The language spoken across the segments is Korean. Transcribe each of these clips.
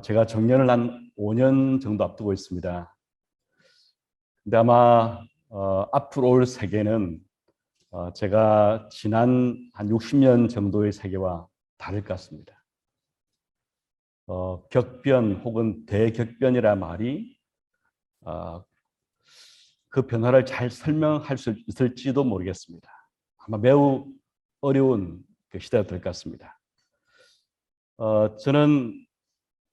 제가 정년을 한 5년 정도 앞두고 있습니다. 근데 아마 앞으로 올 세계는 제가 지난 한 60년 정도의 세계와 다를 것 같습니다. 격변 혹은 대격변이라 말이 어, 그 변화를 잘 설명할 수 있을지도 모르겠습니다. 아마 매우 어려운 그 시대가 될 것 같습니다. 저는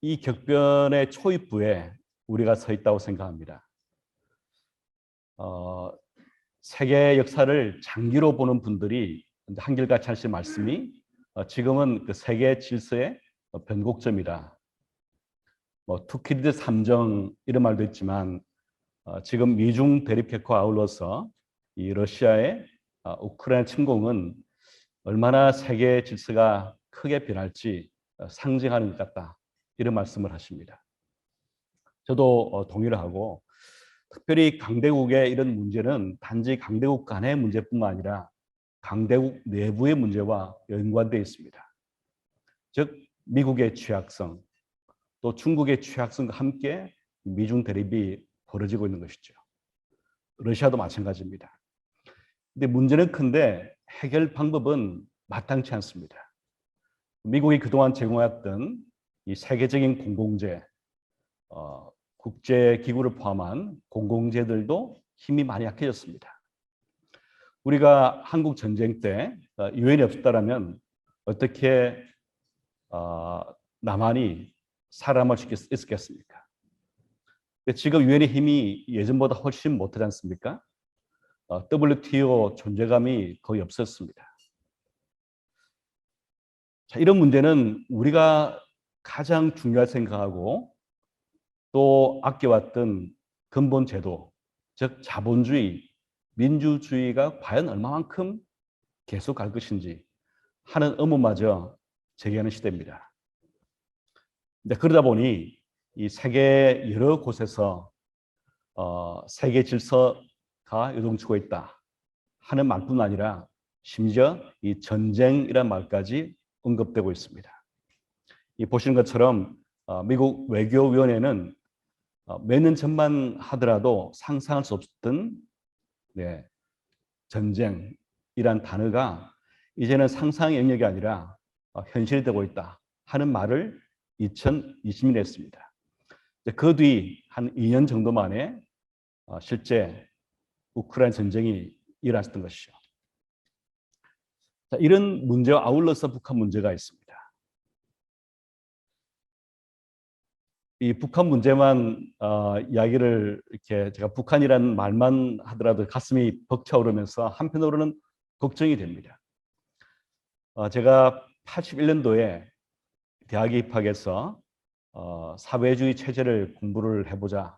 이 격변의 초입부에 우리가 서 있다고 생각합니다. 어, 세계 역사를 장기로 보는 분들이 한결같이 하신 말씀이 지금은 그 세계 질서의 변곡점이다. 뭐 투키디드 삼정 이런 말도 있지만 지금 미중 대립 격화와 아울러서 이 러시아의 우크라이나 침공은 얼마나 세계 질서가 크게 변할지 상징하는 것 같다. 이런 말씀을 하십니다. 저도 동의를 하고 특별히 강대국의 이런 문제는 단지 강대국 간의 문제뿐만 아니라 강대국 내부의 문제와 연관되어 있습니다. 즉 미국의 취약성, 또 중국의 취약성과 함께 미중 대립이 벌어지고 있는 것이죠. 러시아도 마찬가지입니다. 근데 문제는 큰데 해결 방법은 마땅치 않습니다. 미국이 그동안 제공했던 이 세계적인 공공재, 국제기구를 포함한 공공재들도 힘이 많이 약해졌습니다. 우리가 한국 전쟁 때 유엔이 없었다면 어떻게 남한이 살아남을 수 있었겠습니까? 지금 유엔의 힘이 예전보다 훨씬 못하지 않습니까? WTO 존재감이 거의 없었습니다. 자, 이런 문제는 우리가 가장 중요하게 생각하고 또 아껴왔던 근본 제도, 즉 자본주의, 민주주의가 과연 얼마만큼 계속 갈 것인지 하는 의문마저 제기하는 시대입니다. 근데 그러다 보니 이 세계 여러 곳에서 세계 질서가 요동치고 있다 하는 말뿐 아니라 심지어 이 전쟁이라는 말까지 언급되고 있습니다. 이 보시는 것처럼 미국 외교위원회는 몇 년 전만 하더라도 상상할 수 없었던 전쟁이란 단어가 이제는 상상의 영역이 아니라 현실이 되고 있다 하는 말을 2020년에 했습니다. 그 뒤 한 2년 정도 만에 실제 우크라이나 전쟁이 일어났던 것이죠. 자, 이런 문제와 아울러서 북한 문제가 있습니다. 이 북한 문제만 이야기를 이렇게 제가 북한이라는 말만 하더라도 가슴이 벅차오르면서 한편으로는 걱정이 됩니다. 제가 81년도에 대학에 입학해서 사회주의 체제를 공부를 해보자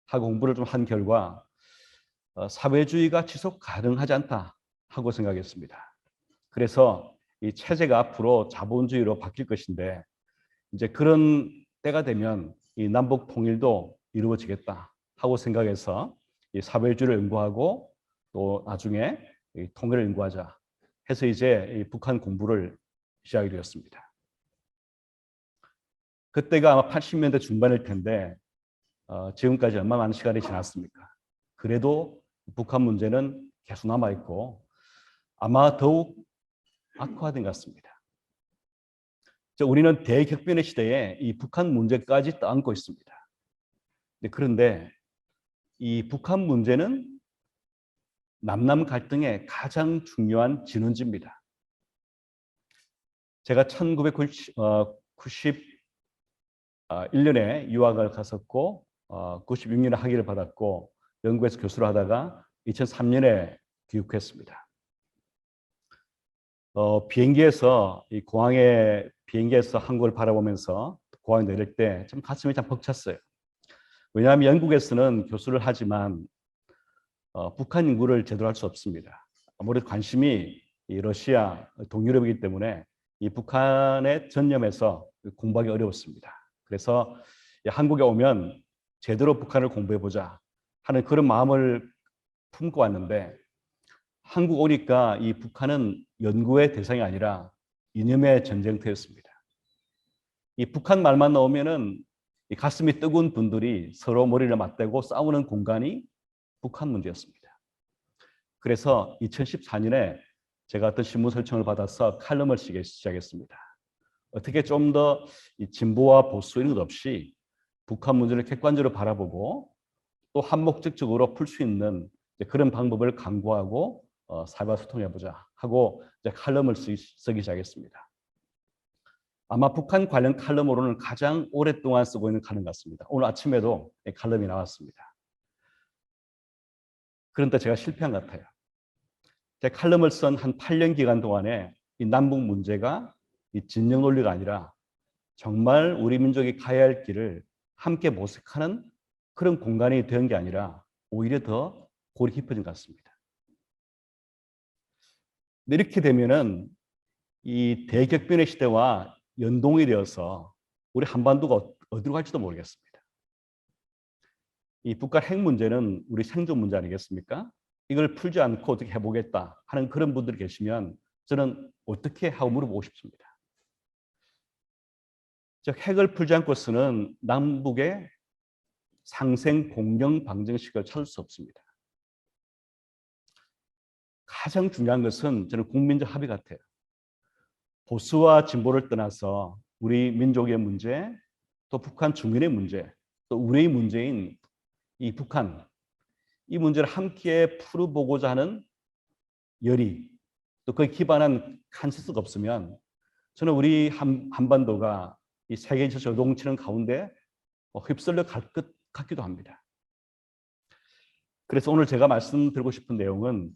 하고 공부를 좀 한 결과 사회주의가 지속 가능하지 않다 하고 생각했습니다. 그래서 이 체제가 앞으로 자본주의로 바뀔 것인데 이제 그런 때가 되면 이 남북 통일도 이루어지겠다 하고 생각해서 이 사회주의를 연구하고 또 나중에 이 통일을 연구하자 해서 이제 이 북한 공부를 시작이 되었습니다. 그때가 아마 80년대 중반일 텐데 지금까지 얼마나 많은 시간이 지났습니까? 그래도 북한 문제는 계속 남아있고 아마 더욱 악화된 것 같습니다. 우리는 대격변의 시대에 이 북한 문제까지 떠안고 있습니다. 그런데 이 북한 문제는 남남 갈등의 가장 중요한 진원지입니다. 제가 1991년에 유학을 갔었고 96년에 학위를 받았고 영국에서 교수를 하다가 2003년에 귀국했습니다. 이 공항에 비행기에서 한국을 바라보면서 공항에 내릴 때 좀 가슴이 참 벅찼어요. 왜냐하면 영국에서는 교수를 하지만 북한 연구를 제대로 할 수 없습니다. 아무래도 관심이 이 러시아 동유럽이기 때문에 이 북한에 전념해서 공부하기 어려웠습니다. 그래서 한국에 오면 제대로 북한을 공부해보자 하는 그런 마음을 품고 왔는데 한국 오니까 이 북한은 연구의 대상이 아니라 이념의 전쟁터였습니다. 이 북한 말만 나오면은 이 가슴이 뜨거운 분들이 서로 머리를 맞대고 싸우는 공간이 북한 문제였습니다. 그래서 2014년에 제가 어떤 신문 설정을 받아서 칼럼을 쓰기 시작했습니다. 어떻게 좀 더 진보와 보수 이런 것 없이 북한 문제를 객관적으로 바라보고 또 한목적적으로 풀 수 있는 그런 방법을 강구하고 사회와 소통해보자 하고 이제 칼럼을 쓰기 시작했습니다. 아마 북한 관련 칼럼으로는 가장 오랫동안 쓰고 있는 칼럼 같습니다. 오늘 아침에도 칼럼이 나왔습니다. 그런데 제가 실패한 것 같아요. 제 칼럼을 쓴 한 8년 기간 동안에 이 남북 문제가 이 진영 논리가 아니라 정말 우리 민족이 가야 할 길을 함께 모색하는 그런 공간이 된 게 아니라 오히려 더 골이 깊어진 것 같습니다. 이렇게 되면은 이 대격변의 시대와 연동이 되어서 우리 한반도가 어디로 갈지도 모르겠습니다. 이 북한 핵 문제는 우리 생존 문제 아니겠습니까? 이걸 풀지 않고 어떻게 해보겠다 하는 그런 분들이 계시면 저는 어떻게 하고 물어보고 싶습니다. 즉 핵을 풀지 않고서는 남북의 상생 공정 방정식을 찾을 수 없습니다. 가장 중요한 것은 저는 국민적 합의 같아요. 보수와 진보를 떠나서 우리 민족의 문제, 또 북한 주민의 문제, 또 우리의 문제인 이 북한, 이 문제를 함께 풀어보고자 하는 열의, 또 그에 기반한 컨센서스가 없으면 저는 우리 한반도가 이 세계에서 요동치는 가운데 휩쓸려 갈 것 같기도 합니다. 그래서 오늘 제가 말씀드리고 싶은 내용은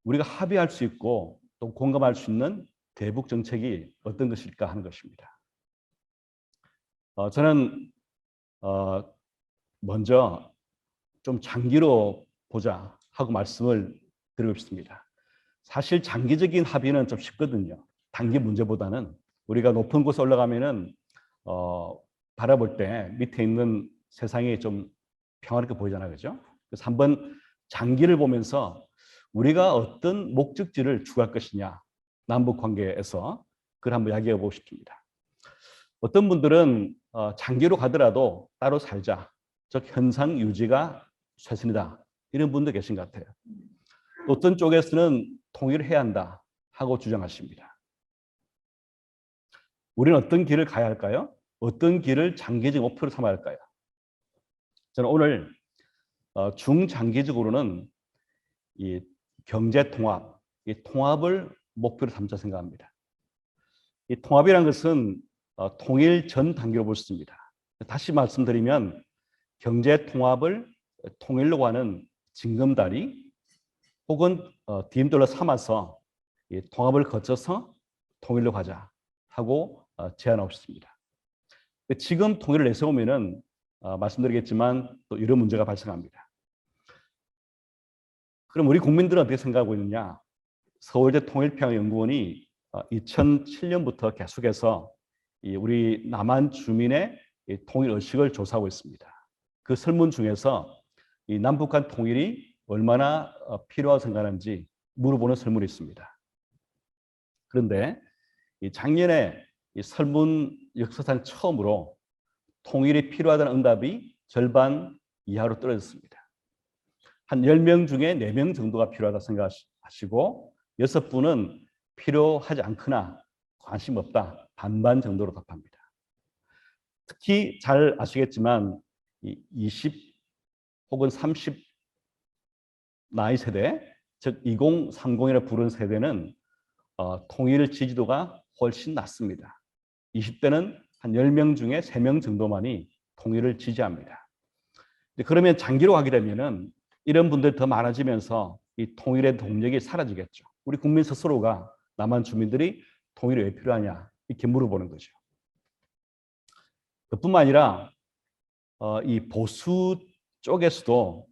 우리가 합의할 수 있고 또 공감할 수 있는 대북 정책이 어떤 것일까 하는 것입니다. 저는 먼저 좀 장기로 보자 하고 말씀을 드리고 싶습니다. 사실 장기적인 합의는 좀 쉽거든요. 단기 문제보다는 우리가 높은 곳에 올라가면은 바라볼 때 밑에 있는 세상이 좀 평화롭게 보이잖아요, 그죠? 그래서 한번 장기를 보면서 우리가 어떤 목적지를 추구할 것이냐, 남북 관계에서 그걸 한번 이야기해 보고 싶습니다. 어떤 분들은 장기로 가더라도 따로 살자, 즉 현상 유지가 최선이다 이런 분도 계신 것 같아요. 어떤 쪽에서는 통일을 해야 한다 하고 주장하십니다. 우리는 어떤 길을 가야 할까요? 어떤 길을 장기적 목표로 삼아야 할까요? 저는 오늘 중장기적으로는 이 경제 통합, 이 통합을 목표로 삼자 생각합니다. 이 통합이라는 것은 통일 전 단계로 볼 수 있습니다. 다시 말씀드리면 경제 통합을 통일로 하는 징검다리 혹은 디딤돌로 삼아서 이 통합을 거쳐서 통일로 가자 하고 제안하고 싶습니다. 지금 통일을 내세우면은 말씀드리겠지만 또 이런 문제가 발생합니다. 그럼 우리 국민들은 어떻게 생각하고 있느냐? 서울대 통일평화연구원이 2007년부터 계속해서 우리 남한 주민의 통일 의식을 조사하고 있습니다. 그 설문 중에서 이 남북한 통일이 얼마나 필요하다고 생각하는지 물어보는 설문이 있습니다. 그런데 작년에 이 설문 역사상 처음으로 통일이 필요하다는 응답이 절반 이하로 떨어졌습니다. 한 10명 중에 4명 정도가 필요하다고 생각하시고 6분은 필요하지 않거나 관심 없다, 반반 정도로 답합니다. 특히 잘 아시겠지만 20 혹은 30 나이 세대, 즉 2030이라 부르는 세대는 통일 지지도가 훨씬 낮습니다. 20대는 한 10명 중에 3명 정도만이 통일을 지지합니다. 그러면 장기로 가게 되면은 이런 분들이 더 많아지면서 이 통일의 동력이 사라지겠죠. 우리 국민 스스로가 남한 주민들이 통일이 왜 필요하냐 이렇게 물어보는 거죠. 그뿐만 아니라 이 보수 쪽에서도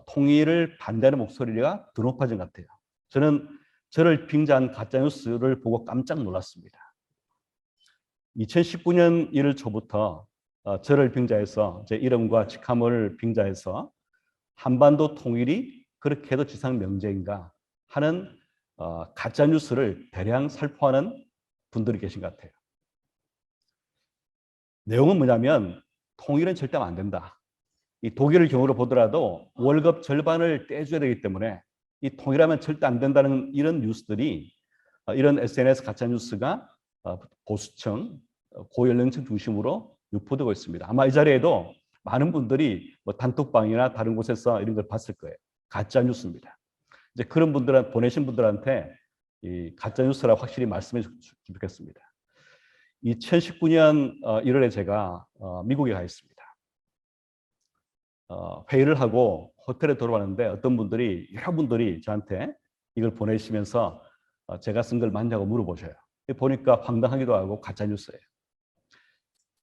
통일을 반대하는 목소리가 더 높아진 것 같아요. 저는 저를 빙자한 가짜뉴스를 보고 깜짝 놀랐습니다. 2019년 1월 초부터 저를 빙자해서 제 이름과 직함을 빙자해서 한반도 통일이 그렇게 해도 지상 명제인가 하는 가짜 뉴스를 대량 살포하는 분들이 계신 것 같아요. 내용은 뭐냐면 통일은 절대 하면 안 된다. 이 독일을 경우로 보더라도 월급 절반을 떼줘야 되기 때문에 이 통일하면 절대 안 된다는 이런 뉴스들이 이런 SNS 가짜 뉴스가 보수층, 고연령층 중심으로 유포되고 있습니다. 아마 이 자리에도 많은 분들이 뭐 단톡방이나 다른 곳에서 이런 걸 봤을 거예요. 가짜 뉴스입니다. 이제 그런 분들한 보내신 분들한테 이 가짜 뉴스라고 확실히 말씀해 주시면 좋겠습니다. 2019년 1월에 제가 미국에 가 있습니다. 회의를 하고 호텔에 들어왔는데 어떤 분들이 여러분들이 저한테 이걸 보내시면서 제가 쓴 걸 맞냐고 물어보셔요. 보니까 황당하기도 하고 가짜 뉴스예요.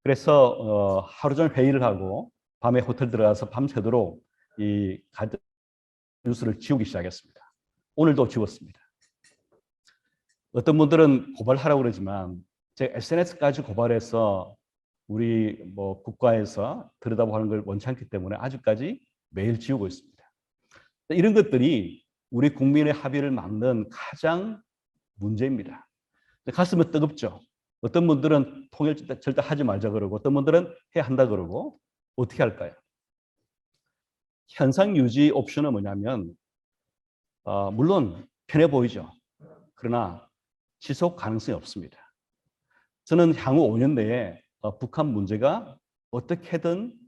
그래서 하루 종일 회의를 하고 밤에 호텔 들어가서 밤새도록 이 가짜 뉴스를 지우기 시작했습니다. 오늘도 지웠습니다. 어떤 분들은 고발하라고 그러지만 제가 SNS까지 고발해서 우리 뭐 국가에서 들여다보는 걸 원치 않기 때문에 아직까지 매일 지우고 있습니다. 이런 것들이 우리 국민의 합의를 막는 가장 문제입니다. 가슴은 뜨겁죠. 어떤 분들은 통일 절대 하지 말자 그러고 어떤 분들은 해야 한다 그러고 어떻게 할까요? 현상 유지 옵션은 뭐냐면 물론 편해 보이죠. 그러나 지속 가능성이 없습니다. 저는 향후 5년 내에 북한 문제가 어떻게든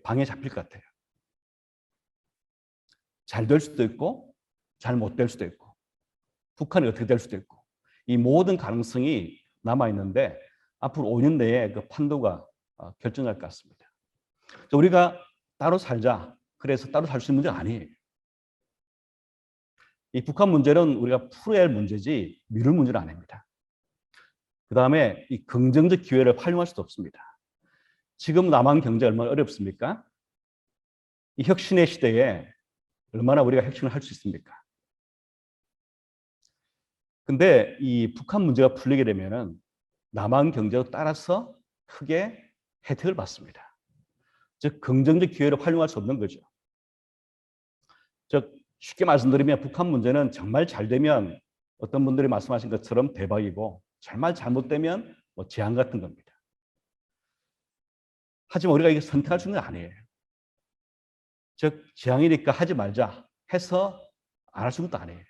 방에 잡힐 것 같아요. 잘 될 수도 있고 잘 못 될 수도 있고 북한이 어떻게 될 수도 있고 이 모든 가능성이 남아있는데 앞으로 5년 내에 그 판도가 결정할 것 같습니다. 우리가 따로 살자 그래서 따로 살 수 있는 문제가 아니에요. 이 북한 문제는 우리가 풀어야 할 문제지 미룰 문제는 아닙니다. 그 다음에 이 긍정적 기회를 활용할 수도 없습니다. 지금 남한 경제 얼마나 어렵습니까? 이 혁신의 시대에 얼마나 우리가 혁신을 할 수 있습니까? 근데 이 북한 문제가 풀리게 되면은 남한 경제도 따라서 크게 혜택을 받습니다. 즉 긍정적 기회를 활용할 수 없는 거죠. 즉 쉽게 말씀드리면 북한 문제는 정말 잘 되면 어떤 분들이 말씀하신 것처럼 대박이고 정말 잘못되면 뭐 재앙 같은 겁니다. 하지만 우리가 이게 선택할 수 있는 건 아니에요. 즉 재앙이니까 하지 말자 해서 안 할 수 있는 것도 아니에요.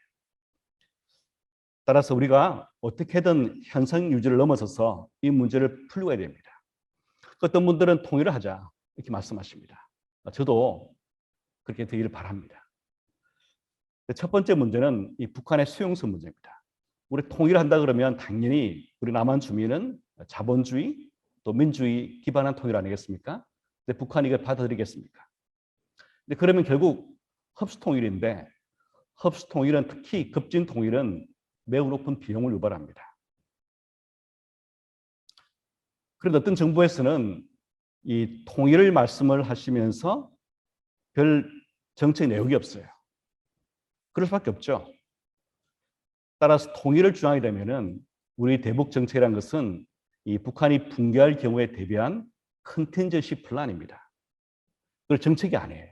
따라서 우리가 어떻게든 현상 유지를 넘어서서 이 문제를 풀고 가야 됩니다. 어떤 분들은 통일을 하자 이렇게 말씀하십니다. 저도 그렇게 되기를 바랍니다. 첫 번째 문제는 이 북한의 수용성 문제입니다. 우리 통일한다 그러면 당연히 우리 남한 주민은 자본주의 또 민주주의 기반한 통일 아니겠습니까? 근데 북한이 이걸 받아들이겠습니까? 근데 그러면 결국 흡수 통일인데 흡수 통일은 특히 급진 통일은 매우 높은 비용을 유발합니다. 그런데 어떤 정부에서는 이 통일을 말씀을 하시면서 별 정책 내용이 없어요. 그럴 수밖에 없죠. 따라서 통일을 주장하게 되면은 우리 대북 정책이라는 것은 이 북한이 붕괴할 경우에 대비한 컨틴전시 플랜입니다. 그걸 정책이 아니에요.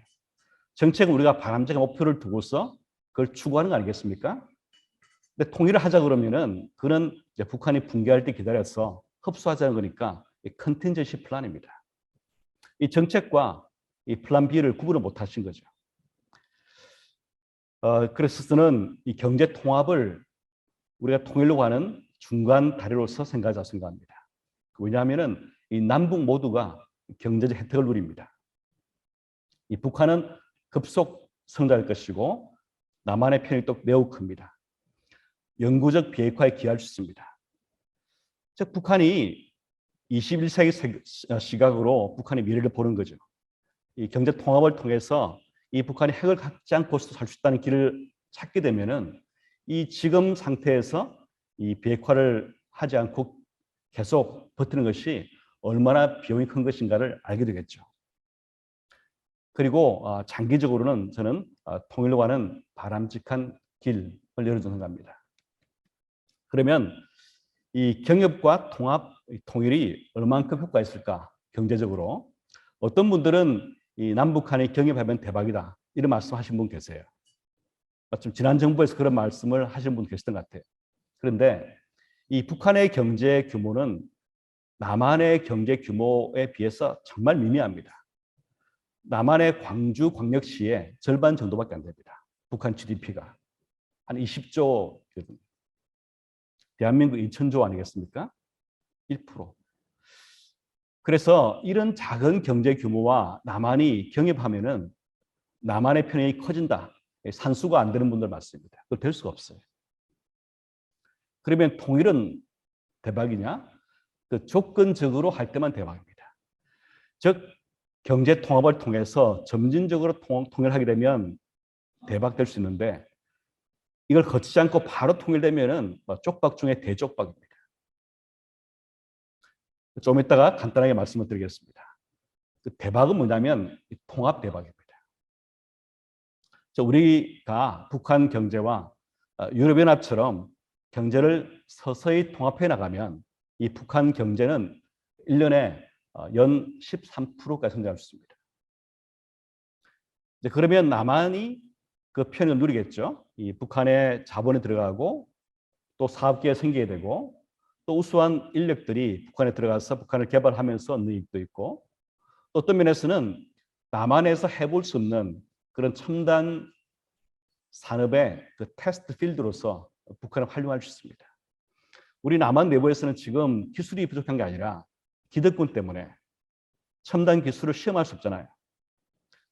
정책은 우리가 바람직한 목표를 두고서 그걸 추구하는 거 아니겠습니까? 근데 통일을 하자 그러면은 그는 이제 북한이 붕괴할 때 기다려서 흡수하자는 거니까 컨틴전시 플랜입니다. 이 정책과 이 플랜 B를 구분을 못 하신 거죠. 그래서 저는 이 경제 통합을 우리가 통일로 하는 중간 다리로서 생각하자 생각합니다. 왜냐하면은 이 남북 모두가 경제적 혜택을 누립니다. 이 북한은 급속 성장할 것이고 남한의 편익도 매우 큽니다. 영구적 비핵화에 기여할 수 있습니다. 즉 북한이 21세기 시각으로 북한의 미래를 보는 거죠. 이 경제 통합을 통해서 이 북한이 핵을 갖지 않고서도 살 수 있다는 길을 찾게 되면은 이 지금 상태에서 이 비핵화를 하지 않고 계속 버티는 것이 얼마나 비용이 큰 것인가를 알게 되겠죠. 그리고 장기적으로는 저는 통일로 가는 바람직한 길을 열어주는 생각합니다. 그러면 이 경협과 통합, 통일이 얼만큼 효과가 있을까? 경제적으로. 어떤 분들은 이 남북한이 경협하면 대박이다. 이런 말씀하신 분 계세요. 좀 지난 정부에서 그런 말씀을 하신 분 계시던 것 같아요. 그런데 이 북한의 경제 규모는 남한의 경제 규모에 비해서 정말 미미합니다. 남한의 광주 광역시의 절반 정도밖에 안 됩니다. 북한 GDP가 한 20조, 대한민국 2천조 아니겠습니까? 1%. 그래서 이런 작은 경제 규모와 남한이 경협하면은 남한의 편익이 커진다. 산수가 안 되는 분들 많습니다. 그거 될 수가 없어요. 그러면 통일은 대박이냐? 그 조건적으로 할 때만 대박입니다. 즉 경제 통합을 통해서 점진적으로 통일하게 되면 대박될 수 있는데 이걸 거치지 않고 바로 통일되면은 쪽박 중에 대쪽박입니다. 좀 이따가 간단하게 말씀을 드리겠습니다. 그 대박은 뭐냐면 통합 대박입니다. 우리가 북한 경제와 유럽연합처럼 경제를 서서히 통합해 나가면 이 북한 경제는 1년에 연 13%까지 성장할 수 있습니다. 이제 그러면 남한이 그 편을 누리겠죠. 이 북한의 자본이 들어가고 또 사업계가 생기게 되고 또 우수한 인력들이 북한에 들어가서 북한을 개발하면서 얻는 이익도 있고 또 어떤 면에서는 남한에서 해볼 수 없는 그런 첨단 산업의 그 테스트 필드로서 북한을 활용할 수 있습니다. 우리 남한 내부에서는 지금 기술이 부족한 게 아니라 기득권 때문에 첨단 기술을 시험할 수 없잖아요.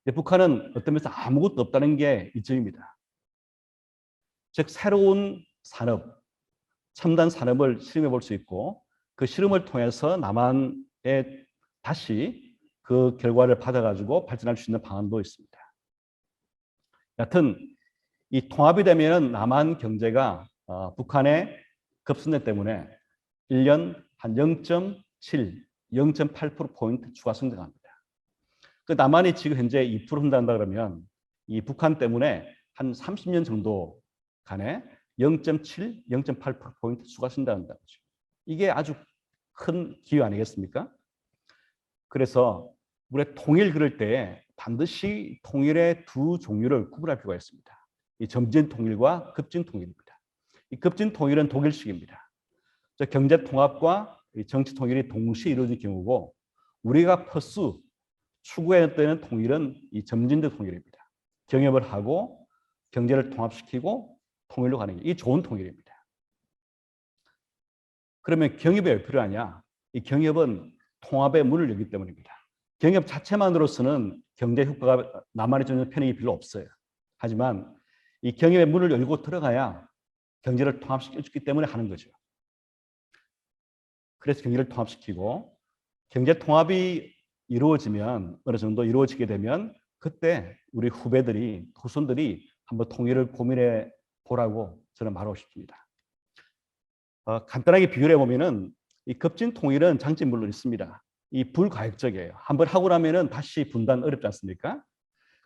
근데 북한은 어떤 면에서 아무것도 없다는 게 이점입니다. 즉 새로운 산업, 첨단 산업을 실험해 볼 수 있고 그 실험을 통해서 남한에 다시 그 결과를 받아가지고 발전할 수 있는 방안도 있습니다. 여하튼 이 통합이 되면 남한 경제가 북한의 급선제 때문에 1년 한 0.7, 0.8%포인트 추가 성장합니다. 그 남한이 지금 현재 2% 성장한다 그러면 이 북한 때문에 한 30년 정도 간에 0.7, 0.8%포인트 추가 성장한다고 하죠. 이게 아주 큰 기회 아니겠습니까? 그래서 우리 통일 그럴 때 반드시 통일의 두 종류를 구분할 필요가 있습니다. 이 점진 통일과 급진 통일입니다. 이 급진 통일은 독일식입니다. 경제 통합과 정치 통일이 동시에 이루어질 경우고 우리가 퍼수 추구했던 통일은 이 점진적 통일입니다. 경협을 하고 경제를 통합시키고 통일로 가는 게 이 좋은 통일입니다. 그러면 경협이 왜 필요하냐? 이 경협은 통합의 문을 열기 때문입니다. 경협 자체만으로서는 경제 효과가 남한에 주는 편익이 별로 없어요. 하지만 이 경협의 문을 열고 들어가야 경제를 통합시켜주기 때문에 하는 거죠. 그래서 경제를 통합시키고 경제 통합이 이루어지면 어느 정도 이루어지게 되면 그때 우리 후배들이 후손들이 한번 통일을 고민해 보라고 저는 말하고 싶습니다. 간단하게 비교를 해보면은 이 급진 통일은 장점이 물론 있습니다. 이 불가역적이에요. 한번 하고 나면은 다시 분단 어렵지 않습니까?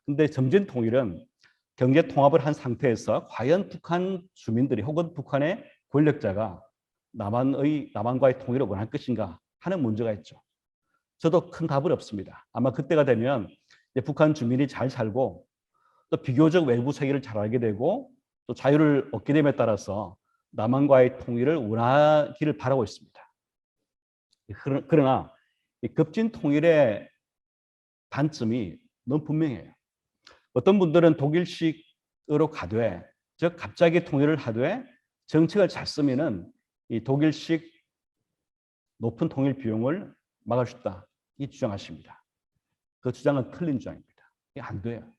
근데 점진 통일은 경제 통합을 한 상태에서 과연 북한 주민들이 혹은 북한의 권력자가 남한과의 통일을 원할 것인가 하는 문제가 있죠. 저도 큰 답은 없습니다. 아마 그때가 되면 북한 주민이 잘 살고 또 비교적 외부 세계를 잘 알게 되고 또 자유를 얻게 됨에 따라서 남한과의 통일을 원하기를 바라고 있습니다. 그러나 이 급진 통일의 단점이 너무 분명해요. 어떤 분들은 독일식으로 가되 즉 갑자기 통일을 하되 정책을 잘 쓰면은 이 독일식 높은 통일 비용을 막을 수 있다. 이 주장하십니다. 그 주장은 틀린 주장입니다. 이게 안 돼요.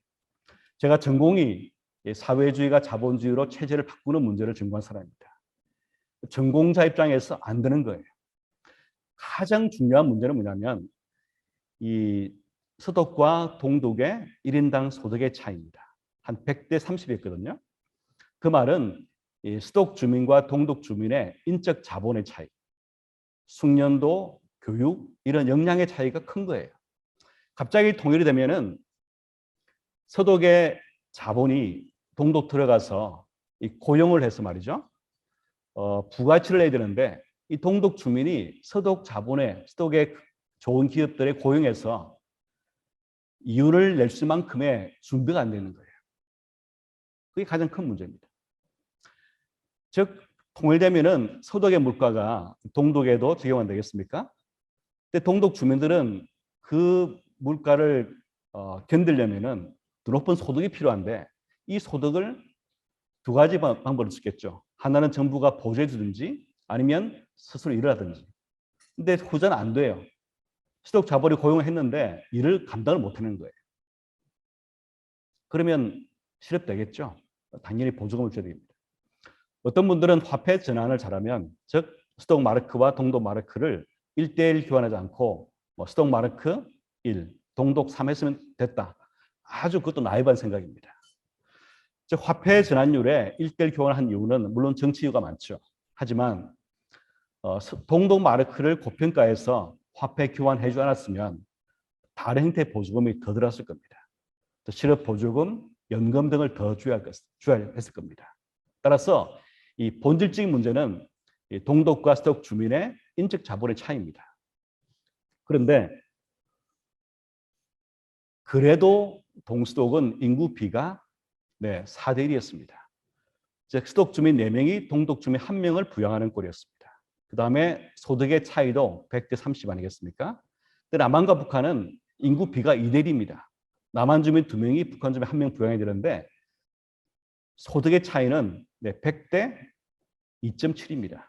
제가 전공이 사회주의가 자본주의로 체제를 바꾸는 문제를 전공한 사람입니다. 전공자 입장에서 안 되는 거예요. 가장 중요한 문제는 뭐냐면 이 서독과 동독의 1인당 소득의 차이입니다. 한 100대 30이었거든요. 그 말은 이 서독 주민과 동독 주민의 인적 자본의 차이, 숙련도, 교육 이런 역량의 차이가 큰 거예요. 갑자기 통일이 되면은 서독의 자본이 동독 들어가서 이 고용을 해서 말이죠. 부가치를 내야 되는데 이 동독 주민이 서독 자본의 서독의 좋은 기업들에 고용해서 이윤을 낼 수만큼의 준비가 안 되는 거예요. 그게 가장 큰 문제입니다. 즉 통일되면은 서독의 물가가 동독에도 적용 안 되겠습니까? 근데 동독 주민들은 그 물가를 견디려면은 더 높은 소득이 필요한데 이 소득을 두 가지 방법으로 쓰겠죠. 하나는 정부가 보조해 주든지 아니면 스스로 일을 하든지. 근데 후자는 안 돼요. 수독 자본이 고용을 했는데 일을 감당을 못 하는 거예요. 그러면 실업되겠죠. 당연히 보조금을 줘야 됩니다. 어떤 분들은 화폐 전환을 잘하면, 즉 수독 마르크와 동독 마르크를 1대1 교환하지 않고 수독 마르크 1, 동독 3 했으면 됐다. 아주 그것도 나이브한 생각입니다. 즉 화폐 전환율에 1대1 교환한 이유는 물론 정치 이유가 많죠. 하지만 동독 마르크를 고평가해서 화폐 교환해 주지 않았으면 다른 형태의 보조금이 더 들었을 겁니다. 실업 보조금, 연금 등을 더 줘야 했을 겁니다. 따라서 이 본질적인 문제는 동독과 서독 주민의 인적 자본의 차이입니다. 그런데 그래도 동서독은 인구 비가 4대 1이었습니다. 즉 서독 주민 4명이 동독 주민 1명을 부양하는 꼴이었습니다. 그 다음에 소득의 차이도 100대 30 아니겠습니까? 근데 남한과 북한은 인구 비가 2대 1입니다. 남한 주민 2명이 북한 주민 1명 부양해야 되는데 소득의 차이는 100대 2.7입니다.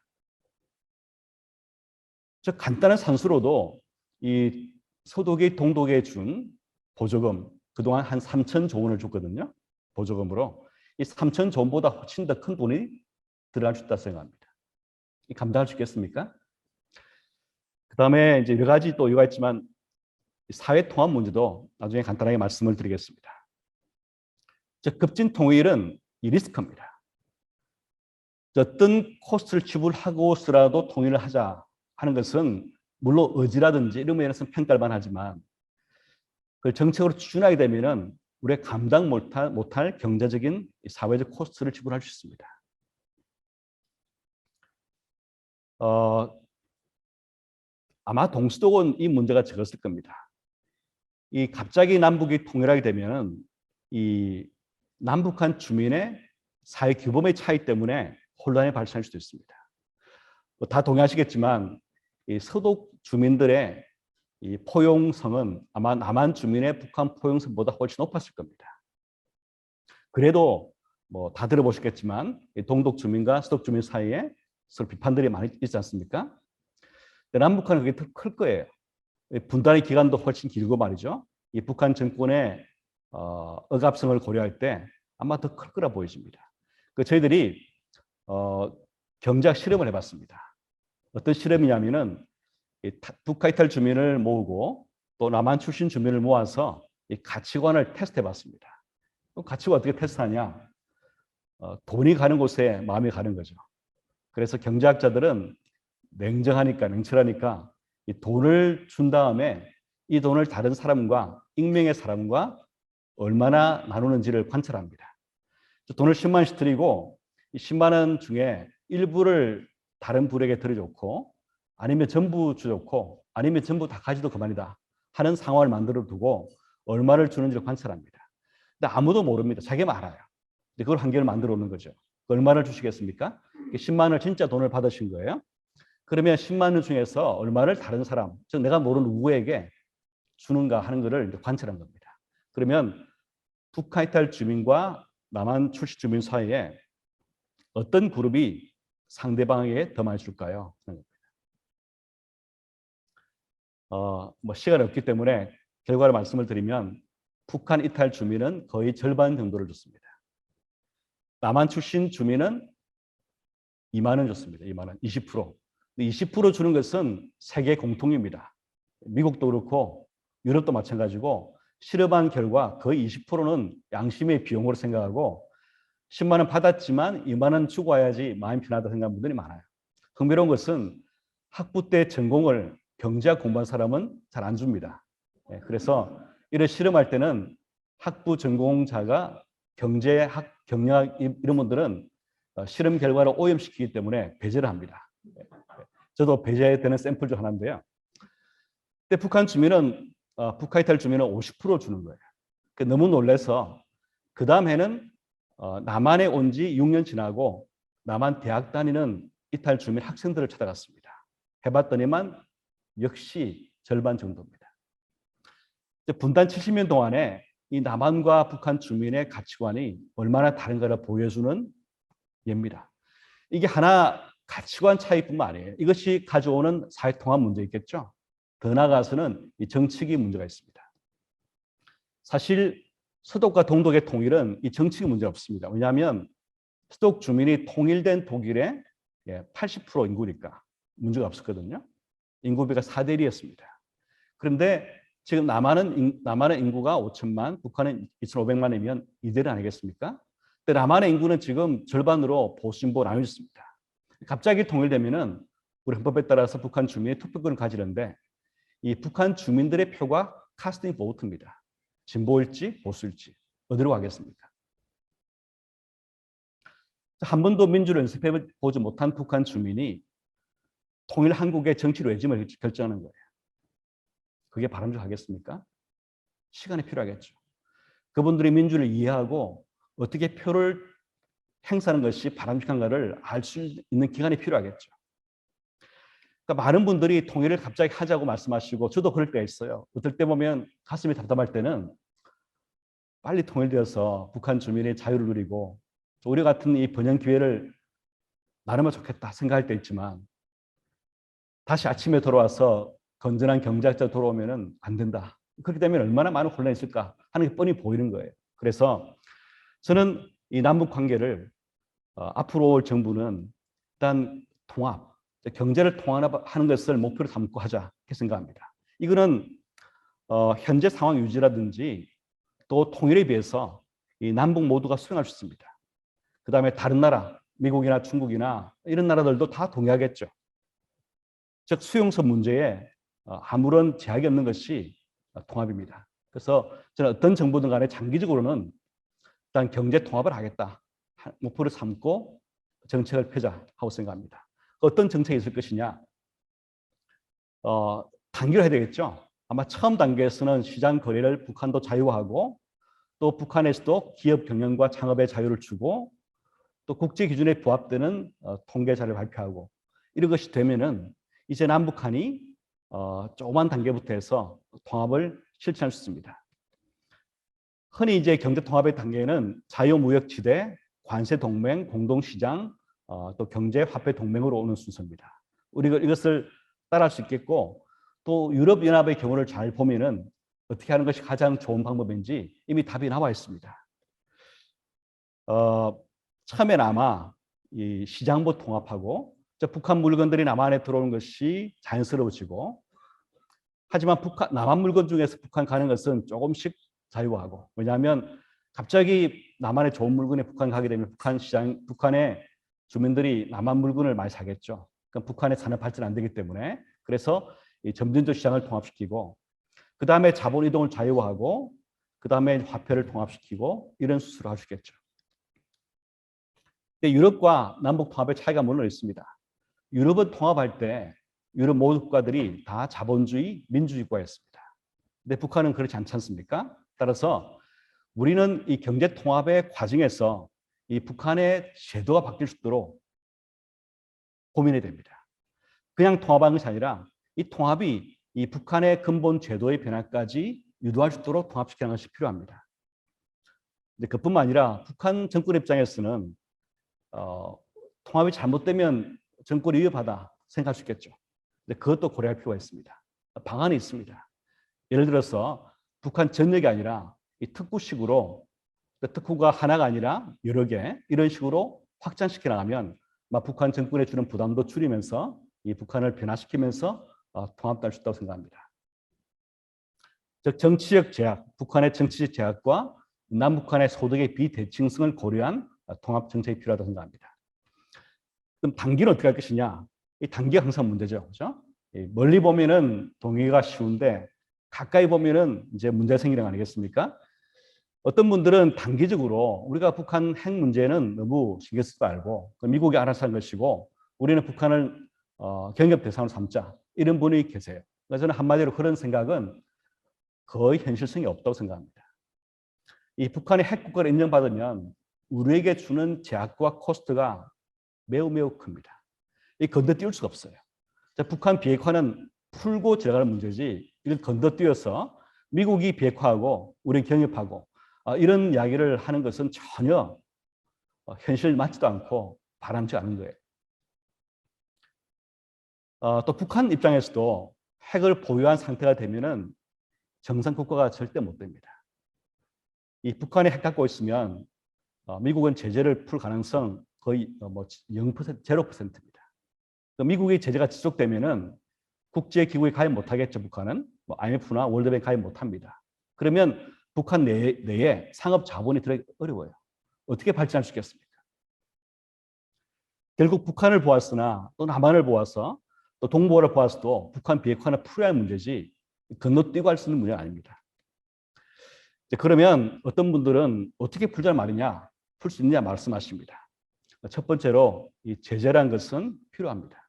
즉 간단한 산수로도 이 서독이 동독에 준 보조금, 그동안 한 3,000조 원을 줬거든요. 보조금으로. 이 3,000조 원보다 훨씬 더 큰 돈이 들어갈 수 있다고 생각합니다. 감당할 수 있겠습니까? 그 다음에 이제 여러 가지 또 이유가 있지만 사회 통합 문제도 나중에 간단하게 말씀을 드리겠습니다. 즉 급진 통일은 이 리스크입니다. 어떤 코스트를 지불하고서라도 통일을 하자 하는 것은 물론 의지라든지 이런 면에서 평가를 하지만 그걸 정책으로 추진하게 되면은 우리가 감당 못할 경제적인 사회적 코스트를 지불할 수 있습니다. 아마 동서독은 이 문제가 적었을 겁니다. 이 갑자기 남북이 통일하게 되면은 이 남북한 주민의 사회 규범의 차이 때문에 혼란이 발생할 수도 있습니다. 다 동의하시겠지만 이 서독 주민들의 이 포용성은 아마 남한 주민의 북한 포용성보다 훨씬 높았을 겁니다. 그래도 다 들어보셨겠지만 동독 주민과 서독 주민 사이에 서로 비판들이 많이 있지 않습니까? 남북한은 그게 더 클 거예요. 분단의 기간도 훨씬 길고 말이죠. 이 북한 정권의 억압성을 고려할 때 아마 더 클 거라 보여집니다. 저희들이 경제학 실험을 해봤습니다. 어떤 실험이냐면은 북한이탈 주민을 모으고 또 남한 출신 주민을 모아서 이 가치관을 테스트해봤습니다. 가치관 어떻게 테스트하냐? 돈이 가는 곳에 마음이 가는 거죠. 그래서 경제학자들은 냉철하니까 이 돈을 준 다음에 이 돈을 다른 사람과 익명의 사람과 얼마나 나누는지를 관찰합니다. 돈을 10만 원씩 드리고 이 10만 원 중에 일부를 다른 분에게 드려줬고 아니면 전부 주줬고 아니면 전부 다 가지도 그만이다 하는 상황을 만들어 두고 얼마를 주는지를 관찰합니다. 근데 아무도 모릅니다. 자기만 알아요. 그걸 한계를 만들어 오는 거죠. 얼마를 주시겠습니까? 10만 원을 진짜 돈을 받으신 거예요. 그러면 10만 원 중에서 얼마를 다른 사람, 즉 내가 모르는 누구에게 주는가 하는 것을 이제 관찰한 겁니다. 그러면 북한이탈 주민과 남한 출신 주민 사이에 어떤 그룹이 상대방에게 더 많이 줄까요? 시간이 없기 때문에 결과를 말씀을 드리면 북한 이탈 주민은 거의 절반 정도를 줬습니다. 남한 출신 주민은 2만 원 줬습니다. 2만 원, 20%. 20% 주는 것은 세계 공통입니다. 미국도 그렇고 유럽도 마찬가지고 실험한 결과 거의 20%는 양심의 비용으로 생각하고 10만 원 받았지만 2만 원 주고 와야지 마음이 편하다 생각하는 분들이 많아요. 흥미로운 것은 학부 때 전공을 경제학 공부한 사람은 잘 안 줍니다. 그래서 이를 실험할 때는 학부 전공자가 경제학, 경영학 이런 분들은 실험 결과를 오염시키기 때문에 배제를 합니다. 저도 배제되는 샘플 중 하나인데요. 근데 북한 주민은 북한 이탈 주민은 50% 주는 거예요. 너무 놀라서 그 다음 해는 남한에 온 지 6년 지나고 남한 대학 다니는 이탈 주민 학생들을 찾아갔습니다. 해봤더니만 역시 절반 정도입니다. 분단 70년 동안에 이 남한과 북한 주민의 가치관이 얼마나 다른가를 보여주는 예입니다. 이게 하나 가치관 차이뿐만 아니에요. 이것이 가져오는 사회 통합 문제 있겠죠. 더 나아가서는 이 정치기 문제가 있습니다. 사실 서독과 동독의 통일은 이 정치기 문제 없습니다. 왜냐하면 서독 주민이 통일된 독일의 80% 인구니까 문제가 없었거든요. 인구비가 4대 1이었습니다. 그런데 지금 남한의 인구가 5천만, 북한은 2,500만이면 2대 1 아니겠습니까? 근데 남한의 인구는 지금 절반으로 보수진보 나뉘어졌습니다. 갑자기 통일되면은 우리 헌법에 따라서 북한 주민이 투표권을 가지는데 이 북한 주민들의 표가 카스팅 보트입니다. 진보일지 보수일지 어디로 가겠습니까? 한 번도 민주를 연습해 보지 못한 북한 주민이 통일 한국의 정치 레짐을 결정하는 거예요. 그게 바람직하겠습니까? 시간이 필요하겠죠. 그분들이 민주를 이해하고 어떻게 표를 행사하는 것이 바람직한가를 알 수 있는 기간이 필요하겠죠. 그러니까 많은 분들이 통일을 갑자기 하자고 말씀하시고 저도 그럴 때가 있어요. 어떨 때 보면 가슴이 답답할 때는 빨리 통일되어서 북한 주민의 자유를 누리고 우리 같은 이 번영 기회를 나누면 좋겠다 생각할 때 있지만 다시 아침에 돌아와서 건전한 경제학자 돌아오면은 안 된다. 그렇게 되면 얼마나 많은 혼란이 있을까 하는 게 뻔히 보이는 거예요. 그래서 저는 이 남북 관계를 앞으로 올 정부는 일단 통합, 경제를 통합하는 것을 목표로 삼고 하자 이렇게 생각합니다. 이거는 현재 상황 유지라든지 또 통일에 비해서 이 남북 모두가 수용할 수 있습니다. 그 다음에 다른 나라, 미국이나 중국이나 이런 나라들도 다 동의하겠죠. 즉 수용성 문제에 아무런 제약이 없는 것이 통합입니다. 그래서 저는 어떤 정부든 간에 장기적으로는 일단 경제 통합을 하겠다. 목표를 삼고 정책을 펴자 하고 생각합니다. 어떤 정책이 있을 것이냐? 단계로 해야 되겠죠. 아마 처음 단계에서는 시장 거래를 북한도 자유화하고 또 북한에서도 기업 경영과 창업의 자유를 주고 또 국제 기준에 부합되는 통계 자료를 발표하고 이런 것이 되면은 이제 남북한이 조그만 단계부터 해서 통합을 실천할 수 있습니다. 흔히 이제 경제 통합의 단계는 자유무역지대, 관세 동맹, 공동시장, 또 경제 화폐 동맹으로 오는 순서입니다. 우리가 이것을 따라할 수 있겠고 또 유럽연합의 경우를 잘 보면은 어떻게 하는 것이 가장 좋은 방법인지 이미 답이 나와 있습니다. 처음엔 아마 이 시장부 통합하고 북한 물건들이 남한에 들어오는 것이 자연스러워지고 하지만 남한 물건 중에서 북한 가는 것은 조금씩 자유화하고 왜냐하면 갑자기 남한에 좋은 물건이 북한 가게 되면 북한의 주민들이 남한 물건을 많이 사겠죠. 그럼 북한의 산업 발전 안 되기 때문에 그래서 이 점진적 시장을 통합시키고 그 다음에 자본 이동을 자유화하고 그 다음에 화폐를 통합시키고 이런 수술을 할 수 있겠죠. 유럽과 남북 통합의 차이가 물론 있습니다. 유럽은 통합할 때 유럽 모든 국가들이 다 자본주의, 민주주의 국가였습니다. 근데 북한은 그렇지 않지 않습니까? 따라서 우리는 이 경제 통합의 과정에서 이 북한의 제도가 바뀔 수 있도록 고민해야 됩니다. 그냥 통합하는 것이 아니라 이 통합이 이 북한의 근본 제도의 변화까지 유도할 수 있도록 통합시키는 것이 필요합니다. 근데 그뿐만 아니라 북한 정권 입장에서는 통합이 잘못되면 정권이 위협하다 생각할 수 있겠죠. 근데 그것도 고려할 필요가 있습니다. 방안이 있습니다. 예를 들어서 북한 전역이 아니라 이 특구식으로 특구가 하나가 아니라 여러 개 이런 식으로 확장시켜 나가면 북한 정권에 주는 부담도 줄이면서 이 북한을 변화시키면서 통합할 수 있다고 생각합니다. 즉 정치적 제약, 북한의 정치적 제약과 남북한의 소득의 비대칭성을 고려한 통합 정책이 필요하다고 생각합니다. 그럼 단기는 어떻게 할 것이냐? 이 단기가 항상 문제죠, 그렇죠? 멀리 보면은 동의가 쉬운데 가까이 보면은 이제 문제가 생기는 거 아니겠습니까? 어떤 분들은 단기적으로 우리가 북한 핵 문제는 너무 신경 쓰지 말고 미국이 알아서 한 것이고 우리는 북한을 경협 대상으로 삼자 이런 분이 계세요. 그래서 저는 한마디로 그런 생각은 거의 현실성이 없다고 생각합니다. 이 북한의 핵 국가를 인정받으면 우리에게 주는 제약과 코스트가 매우 큽니다. 이 건너뛰을 수가 없어요. 북한 비핵화는 풀고 지나가는 문제지 이걸 건너뛰어서 미국이 비핵화하고 우리 경협하고 이런 이야기를 하는 것은 전혀 현실 맞지도 않고 바람직지 않은 거예요. 또 북한 입장에서도 핵을 보유한 상태가 되면은 정상 국가가 절대 못 됩니다. 이 북한이 핵 갖고 있으면 미국은 제재를 풀 가능성 거의 0%, 0%입니다. 미국의 제재가 지속되면은 국제기구에 가입 못하겠죠. 북한은 IMF나 월드뱅크 가입 못합니다. 그러면 북한 내에 상업 자본이 들어가기 어려워요. 어떻게 발전할 수 있겠습니까? 결국 북한을 보았으나 또 남한을 보아서 또 동북아를 보았어도 북한 비핵화는 풀어야 할 문제지 건너뛰고 할 수 있는 문제가 아닙니다. 그러면 어떤 분들은 어떻게 풀자는 말이냐, 풀 수 있느냐 말씀하십니다. 첫 번째로 이 제재란 것은 필요합니다.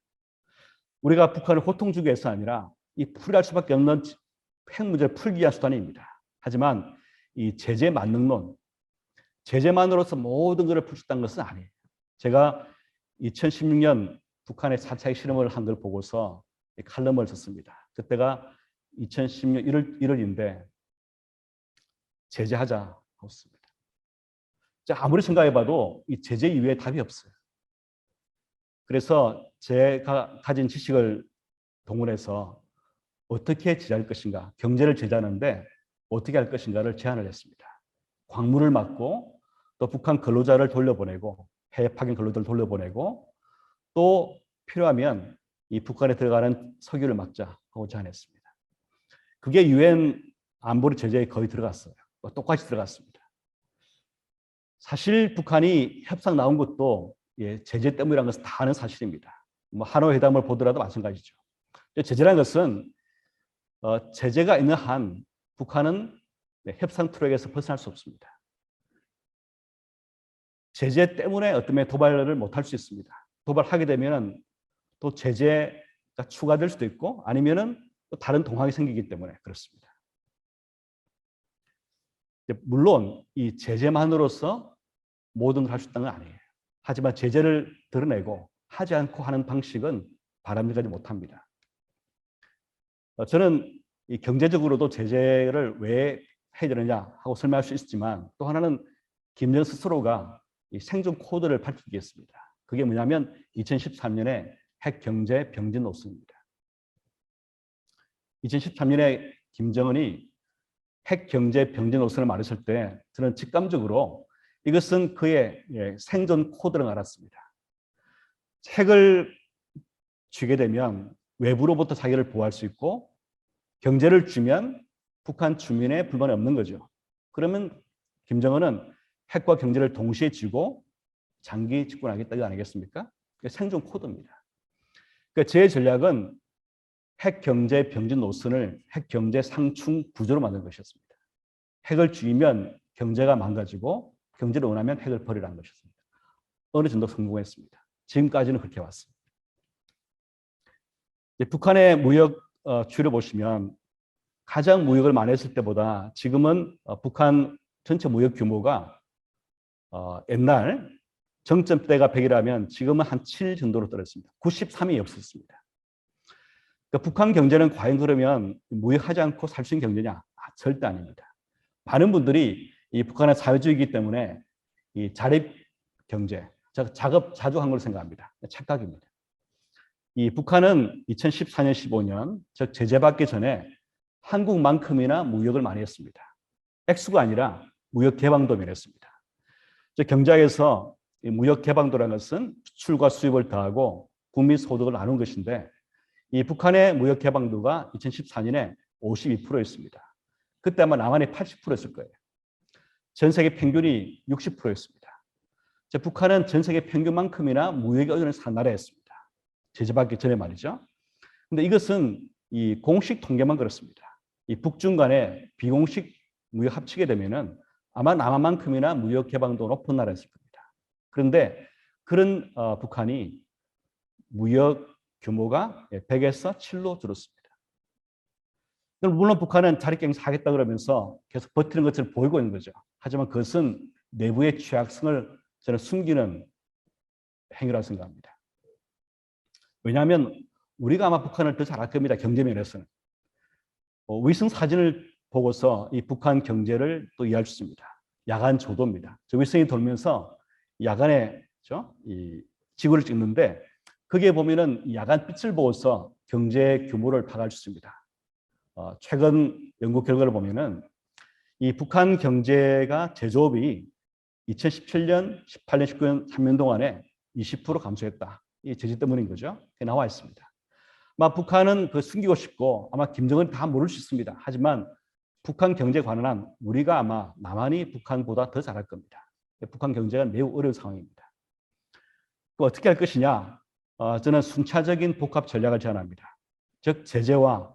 우리가 북한을 고통 주기 위해서 아니라 이 풀이할 수밖에 없는 핵 문제를 풀기 위한 수단입니다. 하지만 이 제재 만능론, 제재만으로서 모든 것을 풀 수 있다는 것은 아니에요. 제가 2016년 북한의 4차 핵 실험을 한 걸 보고서 칼럼을 썼습니다. 그때가 2016년 1월인데 제재하자 하고 썼습니다. 아무리 생각해봐도 이 제재 이외에 답이 없어요. 그래서 제가 가진 지식을 동원해서 어떻게 제재할 것인가, 경제를 제재하는데 어떻게 할 것인가를 제안을 했습니다. 광물을 막고 또 북한 근로자를 돌려보내고 해외 파견 근로자를 돌려보내고 또 필요하면 이 북한에 들어가는 석유를 막자 하고 제안했습니다. 그게 유엔 안보리 제재에 거의 들어갔어요. 똑같이 들어갔습니다. 사실 북한이 협상 나온 것도 제재 때문이라는 것은 다 아는 사실입니다. 하노이 회담을 보더라도 마찬가지죠. 제재라는 것은 제재가 있는 한 북한은 협상 트랙에서 벗어날 수 없습니다. 제재 때문에 어떤 면에 도발을 못할 수 있습니다. 도발하게 되면 또 제재가 추가될 수도 있고 아니면은 또 다른 동황이 생기기 때문에 그렇습니다. 물론 이 제재만으로서 모든 걸 할 수 있다는 건 아니에요. 하지만 제재를 드러내고 하지 않고 하는 방식은 바람직하지 못합니다. 저는 이 경제적으로도 제재를 왜 해야 되느냐 하고 설명할 수 있지만 또 하나는 김정은 스스로가 이 생존 코드를 밝히겠습니다. 그게 뭐냐면 2013년에 핵 경제 병진 노선입니다. 2013년에 김정은이 핵 경제 병진 노선을 말했을 때 저는 직감적으로 이것은 그의 생존 코드를 알았습니다. 핵을 쥐게 되면 외부로부터 자기를 보호할 수 있고 경제를 쥐면 북한 주민의 불만이 없는 거죠. 그러면 김정은은 핵과 경제를 동시에 쥐고 장기 집권하겠다 이거 아니겠습니까? 생존 코드입니다. 그러니까 제 전략은 핵 경제 병진 노선을 핵 경제 상충 구조로 만든 것이었습니다. 핵을 쥐면 경제가 망가지고 경제를 원하면 핵을 버리라는 것이었습니다. 어느 정도 성공했습니다. 지금까지는 그렇게 왔습니다. 북한의 무역 추이를 보시면 가장 무역을 많이 했을 때보다 지금은 북한 전체 무역 규모가 옛날 정점 때가 100이라면 지금은 한 7 정도로 떨어졌습니다. 93이 없었습니다. 그러니까 북한 경제는 과연 그러면 무역하지 않고 살 수 있는 경제냐? 절대 아닙니다. 많은 분들이 이 북한은 사회주의이기 때문에 이 자립 경제, 작업 자주한 걸로 생각합니다. 착각입니다. 이 북한은 2014년, 15년, 즉 제재받기 전에 한국만큼이나 무역을 많이 했습니다. 액수가 아니라 무역 개방도 면했습니다. 경제학에서 무역 개방도라는 것은 수출과 수입을 더하고 국민 소득을 나눈 것인데 이 북한의 무역 개방도가 2014년에 52%였습니다. 그때 아마 남한이 80%였을 거예요. 전 세계 평균이 60%였습니다. 북한은 전 세계 평균만큼이나 무역에 의존을 한 나라였습니다. 제재받기 전에 말이죠. 근데 이것은 이 공식 통계만 그렇습니다. 이 북중 간의 비공식 무역 합치게 되면은 아마 남한만큼이나 무역 개방도 높은 나라였을 겁니다. 그런데 그런 북한이 무역 규모가 100에서 7로 줄었습니다. 물론 북한은 자립경제 하겠다 그러면서 계속 버티는 것처럼 보이고 있는 거죠. 하지만 그것은 내부의 취약성을 저는 숨기는 행위라고 생각합니다. 왜냐하면 우리가 아마 북한을 더 잘할 겁니다. 경제 면에서는. 위성 사진을 보고서 이 북한 경제를 또 이해할 수 있습니다. 야간 조도입니다. 저 위성이 돌면서 야간에 이 지구를 찍는데 거기에 보면은 야간 빛을 보고서 경제 규모를 파악할 수 있습니다. 최근 연구 결과를 보면은 이 북한 경제가 제조업이 2017년, 18년, 19년 3년 동안에 20% 감소했다. 이 제재 때문인 거죠. 나와 있습니다. 아마 북한은 그 숨기고 싶고 아마 김정은 다 모를 수 있습니다. 하지만 북한 경제 관한한 우리가 아마 남한이 북한보다 더 잘할 겁니다. 북한 경제가 매우 어려운 상황입니다. 어떻게 할 것이냐? 저는 순차적인 복합 전략을 제안합니다. 즉 제재와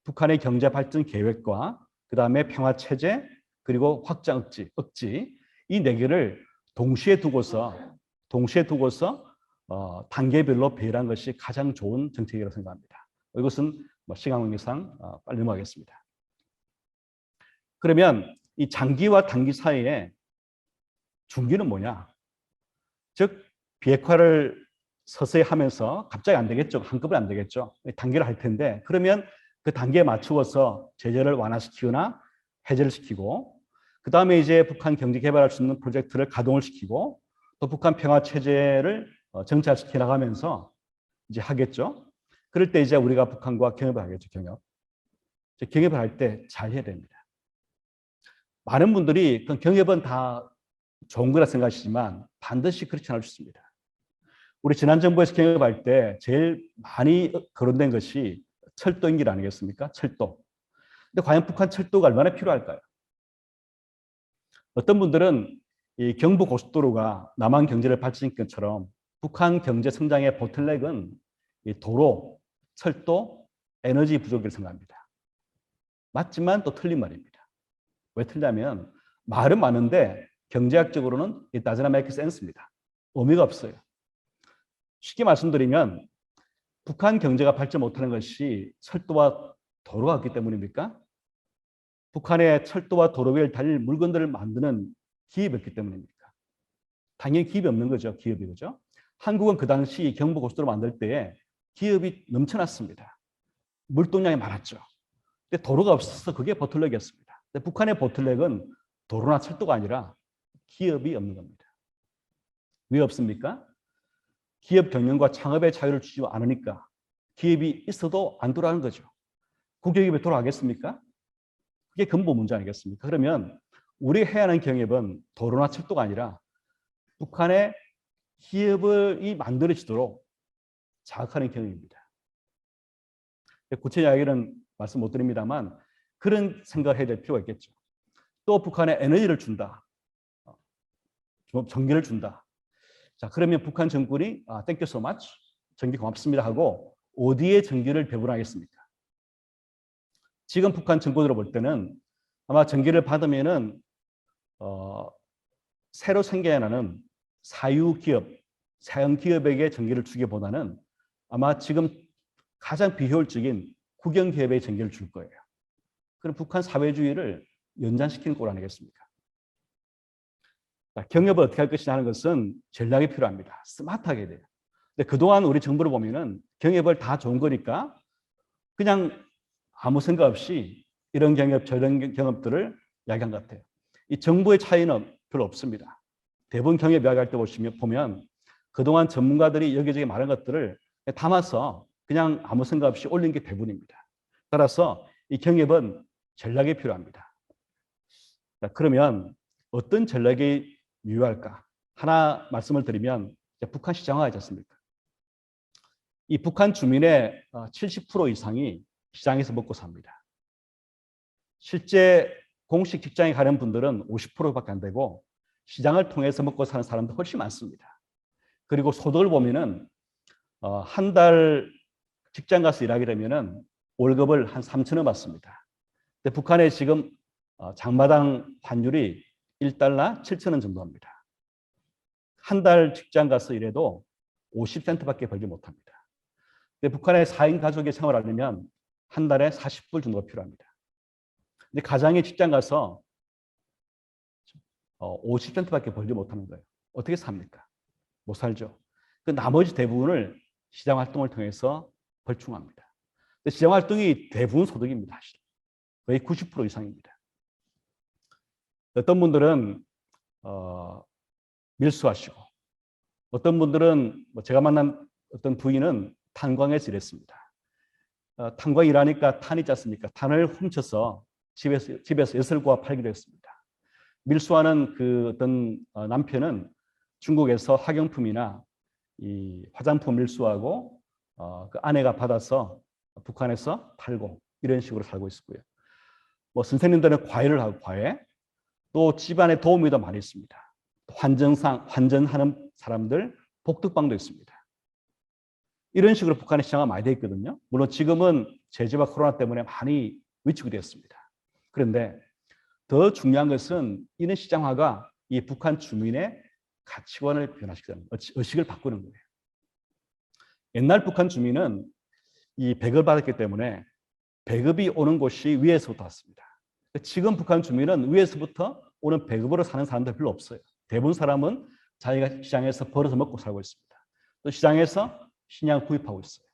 북한의 경제 발전 계획과 그다음에 평화 체제 그리고 확장 억지 이 네 개를 동시에 두고서 단계별로 배열한 것이 가장 좋은 정책이라고 생각합니다. 이것은 시간 관계상 빨리 넘어가겠습니다. 그러면 이 장기와 단기 사이에 중기는 뭐냐? 즉 비핵화를 서서히 하면서 갑자기 안 되겠죠. 한꺼번에 안 되겠죠. 단계를 할 텐데 그러면 그 단계에 맞추어서 제재를 완화시키거나 해제를 시키고 그다음에 이제 북한 경제 개발할 수 있는 프로젝트를 가동을 시키고 또 북한 평화 체제를 정착시켜 나가면서 이제 하겠죠. 그럴 때 이제 우리가 북한과 경협을 하겠죠. 경협을 할 때 잘 해야 됩니다. 많은 분들이 그 경협은 다 좋은 거라 생각하시지만 반드시 그렇지 않을 수 있습니다. 우리 지난 정부에서 경협할 때 제일 많이 거론된 것이 철도 인길 아니겠습니까? 철도. 근데 과연 북한 철도가 얼마나 필요할까요? 어떤 분들은 이 경부 고속도로가 남한 경제를 발전시킨 것처럼 북한 경제 성장의 보틀넥은 이 도로, 철도, 에너지 부족이라고 생각합니다. 맞지만 또 틀린 말입니다. 왜 틀냐면 말은 많은데 경제학적으로는 it does not make sense입니다. 의미가 없어요. 쉽게 말씀드리면 북한 경제가 발전 못하는 것이 철도와 도로가 없기 때문입니까? 북한의 철도와 도로 위를 달릴 물건들을 만드는 기업이 없기 때문입니까? 당연히 기업이 없는 거죠. 기업이 그죠? 한국은 그 당시 경부 고속도로 만들 때에 기업이 넘쳐났습니다. 물동량이 많았죠. 근데 도로가 없어서 그게 보틀렉이었습니다. 근데 북한의 보틀렉은 도로나 철도가 아니라 기업이 없는 겁니다. 왜 없습니까? 기업 경영과 창업의 자유를 주지 않으니까 기업이 있어도 안 돌아가는 거죠. 국영기업이 돌아가겠습니까? 그게 근본 문제 아니겠습니까? 그러면 우리가 해야 하는 경협은 도로나 철도가 아니라 북한의 기업이 만들어지도록 자극하는 경영입니다. 구체적인 이야기는 말씀 못 드립니다만 그런 생각을 해야 될 필요가 있겠죠. 또 북한에 에너지를 준다. 전기를 준다. 자, 그러면 북한 정권이 thank you so much. 전기 고맙습니다 하고 어디에 전기를 배분하겠습니까? 지금 북한 정권으로 볼 때는 아마 전기를 받으면은 새로 생겨나는 사유 기업, 사형 기업에게 전기를 주기보다는 아마 지금 가장 비효율적인 국영 기업에 전기를 줄 거예요. 그럼 북한 사회주의를 연장시키는 꼴 아니겠습니까? 경협을 어떻게 할 것이냐 하는 것은 전략이 필요합니다. 스마트하게 돼요. 근데 그동안 우리 정부를 보면은 경협을 다 좋은 거니까 그냥 아무 생각 없이 이런 경협 저런 경협들을 이야기한 것 같아요. 이 정부의 차이는 별로 없습니다. 대부분 경협 이야기할 때 보면 그동안 전문가들이 여기저기 많은 것들을 담아서 그냥 아무 생각 없이 올린 게 대부분입니다. 따라서 이 경협은 전략이 필요합니다. 자, 그러면 어떤 전략이 유효할까? 하나 말씀을 드리면 북한 시장화가 있지 않습니까? 이 북한 주민의 70% 이상이 시장에서 먹고 삽니다. 실제 공식 직장에 가는 분들은 50%밖에 안 되고 시장을 통해서 먹고 사는 사람도 훨씬 많습니다. 그리고 소득을 보면은 한 달 직장 가서 일하게 되면은 월급을 한 3,000원 받습니다. 근데 북한에 지금 장마당 환율이 1달러 7,000원 정도 합니다. 한 달 직장 가서 일해도 50센트밖에 벌지 못합니다. 근데 북한의 4인 가족이 생활하려면 한 달에 40불 정도가 필요합니다. 근데 가장이 직장 가서 50센트밖에 벌지 못하는 거예요. 어떻게 삽니까? 못 살죠. 그 나머지 대부분을 시장 활동을 통해서 벌충합니다. 시장 활동이 대부분 소득입니다. 사실. 거의 90% 이상입니다. 어떤 분들은 밀수하시고, 어떤 분들은 제가 만난 어떤 부인은 탄광에서 일했습니다. 탄광 일하니까 탄 있지 않습니까? 탄을 훔쳐서 집에서 엿을 팔기도 했습니다. 밀수하는 그 어떤 남편은 중국에서 학용품이나 이 화장품 밀수하고 그 아내가 받아서 북한에서 팔고 이런 식으로 살고 있었고요. 선생님들은 과외를 하고 과외, 또 집안에 도우미도 많이 있습니다. 환전하는 사람들, 복덕방도 있습니다. 이런 식으로 북한의 시장은 많이 되어 있거든요. 물론 지금은 제재와 코로나 때문에 많이 위축이 되었습니다. 그런데 더 중요한 것은 이런 시장화가 이 북한 주민의 가치관을 변화시키는, 의식을 바꾸는 거예요. 옛날 북한 주민은 이 배급을 받았기 때문에 배급이 오는 곳이 위에서부터 왔습니다. 지금 북한 주민은 위에서부터 오는 배급으로 사는 사람들 별로 없어요. 대부분 사람은 자기가 시장에서 벌어서 먹고 살고 있습니다. 또 시장에서 식량 구입하고 있어요.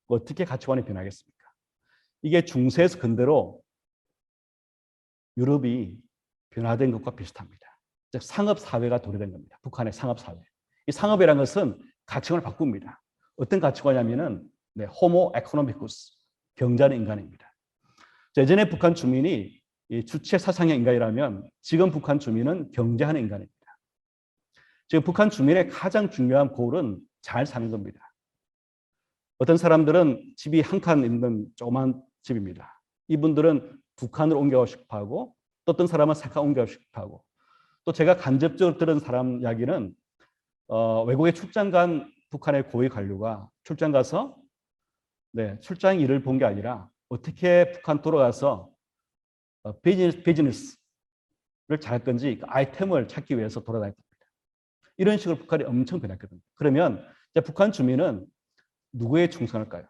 어떻게 가치관이 변하겠습니까? 이게 중세에서 근대로 유럽이 변화된 것과 비슷합니다. 즉 상업사회가 도래된 겁니다. 북한의 상업사회. 이 상업이라는 것은 가치관을 바꿉니다. 어떤 가치관이냐면은 호모 에코노미쿠스, 경제하는 인간입니다. 예전에 북한 주민이 이 주체 사상의 인간이라면 지금 북한 주민은 경제하는 인간입니다. 지금 북한 주민의 가장 중요한 고울은 잘 사는 겁니다. 어떤 사람들은 집이 한 칸 있는 조그만 집입니다. 이분들은 북한으로 옮겨가고 싶어하고, 또 어떤 사람은 세 칸 옮겨가고 싶어하고, 또 제가 간접적으로 들은 사람 이야기는 외국에 출장 간 북한의 고위 관료가 출장 가서 출장 일을 본 게 아니라 어떻게 북한 돌아가서 비즈니스를 잘 건지 그 아이템을 찾기 위해서 돌아다녔답니다. 이런 식으로 북한이 엄청 변했거든요. 그러면 이제 북한 주민은 누구에 충성할까요?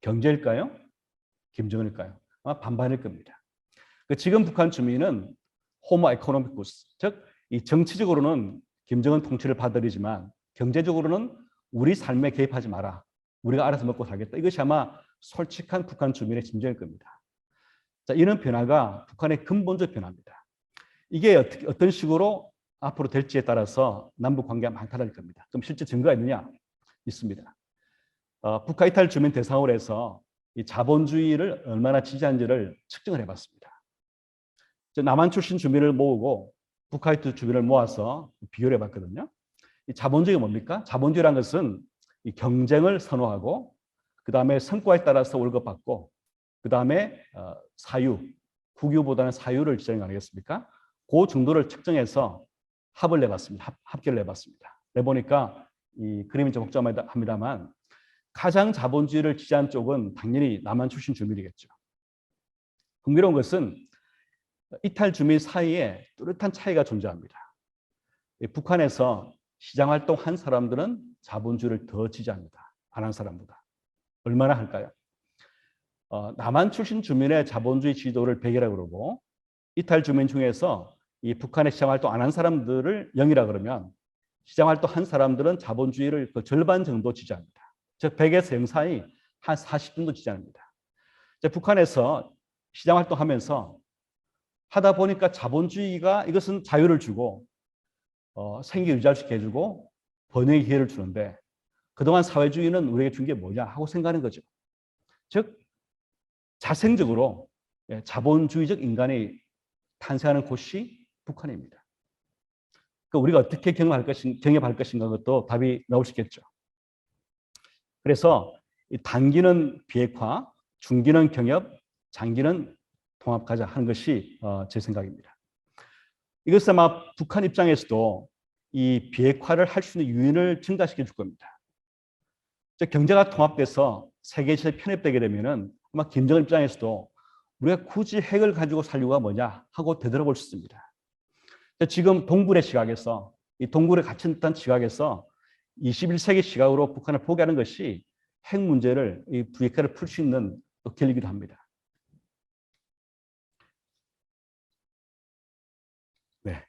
경제일까요? 김정은일까요? 아마 반반일 겁니다. 지금 북한 주민은 호모 에코노미쿠스, 즉 이 정치적으로는 김정은 통치를 받아들이지만 경제적으로는 우리 삶에 개입하지 마라. 우리가 알아서 먹고 살겠다. 이것이 아마 솔직한 북한 주민의 심정일 겁니다. 자, 이런 변화가 북한의 근본적 변화입니다. 이게 어떤 식으로 앞으로 될지에 따라서 남북 관계가 많이 달라질 겁니다. 그럼 실제 증거가 있느냐? 있습니다. 북한 이탈 주민 대상으로 해서 이 자본주의를 얼마나 지지하는지를 측정을 해봤습니다. 남한 출신 주민을 모으고 북한 이탈 주민을 모아서 비교를 해봤거든요. 이 자본주의가 뭡니까? 자본주의라는 것은 이 경쟁을 선호하고, 그 다음에 성과에 따라서 월급 받고, 그 다음에 사유, 국유보다는 사유를 지정하는 거 아니겠습니까? 그 정도를 측정해서 합을 내봤습니다. 합계를 내봤습니다. 내보니까 이 그림이 좀 복잡합니다만 가장 자본주의를 지지한 쪽은 당연히 남한 출신 주민이겠죠. 흥미로운 것은 이탈 주민 사이에 뚜렷한 차이가 존재합니다. 북한에서 시장 활동한 사람들은 자본주의를 더 지지합니다. 안 한 사람보다. 얼마나 할까요? 남한 출신 주민의 자본주의 지지도를 100이라고 그러고, 이탈 주민 중에서 이 북한의 시장 활동 안 한 사람들을 0이라 그러면 시장 활동 한 사람들은 자본주의를 그 절반 정도 지지합니다. 즉 100에서 0 사이 한 40 정도 지지합니다. 북한에서 시장 활동하면서 하다 보니까 자본주의가 이것은 자유를 주고 생계 유지할 수 있게 해주고 번영의 기회를 주는데, 그동안 사회주의는 우리에게 준 게 뭐냐 하고 생각하는 거죠. 즉 자생적으로 자본주의적 인간이 탄생하는 곳이 북한입니다. 그러니까 우리가 어떻게 경협할 것인가 것도 답이 나올 수 있겠죠. 그래서 단기는 비핵화, 중기는 경협, 장기는 통합가자 하는 것이 제 생각입니다. 이것은 아마 북한 입장에서도 이 비핵화를 할 수 있는 요인을 증가시켜 줄 겁니다. 즉 경제가 통합돼서 세계 질서에 편입되게 되면은 아마 김정은 입장에서도 우리가 굳이 핵을 가지고 살려고 뭐냐 하고 되돌아볼 수 있습니다. 지금 동굴의 시각에서, 이 동굴에 갇힌 듯한 시각에서 21세기 시각으로 북한을 포기하는 것이 핵 문제를, 이 비핵화를 풀 수 있는 길이기도 합니다. 네.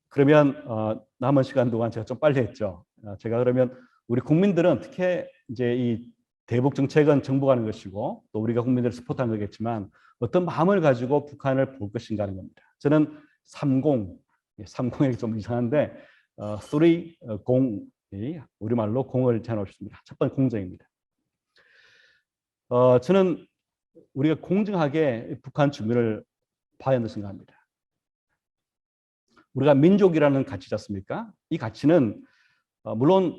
그러면 남은 시간 동안 제가 좀 빨리 했죠. 제가 그러면 우리 국민들은 특히 이제 이 대북 정책은 정부가 하는 것이고 또 우리가 국민들을 스포트하는 거겠지만 어떤 마음을 가지고 북한을 볼 것인가 하는 겁니다. 저는 30, 30이 좀 이상한데 30, 우리말로 공을 제안하셨습니다. 첫 번째 공정입니다. 저는 우리가 공정하게 북한 주민을 봐야 한다고 생각합니다. 우리가 민족이라는 가치지 않습니까? 이 가치는 물론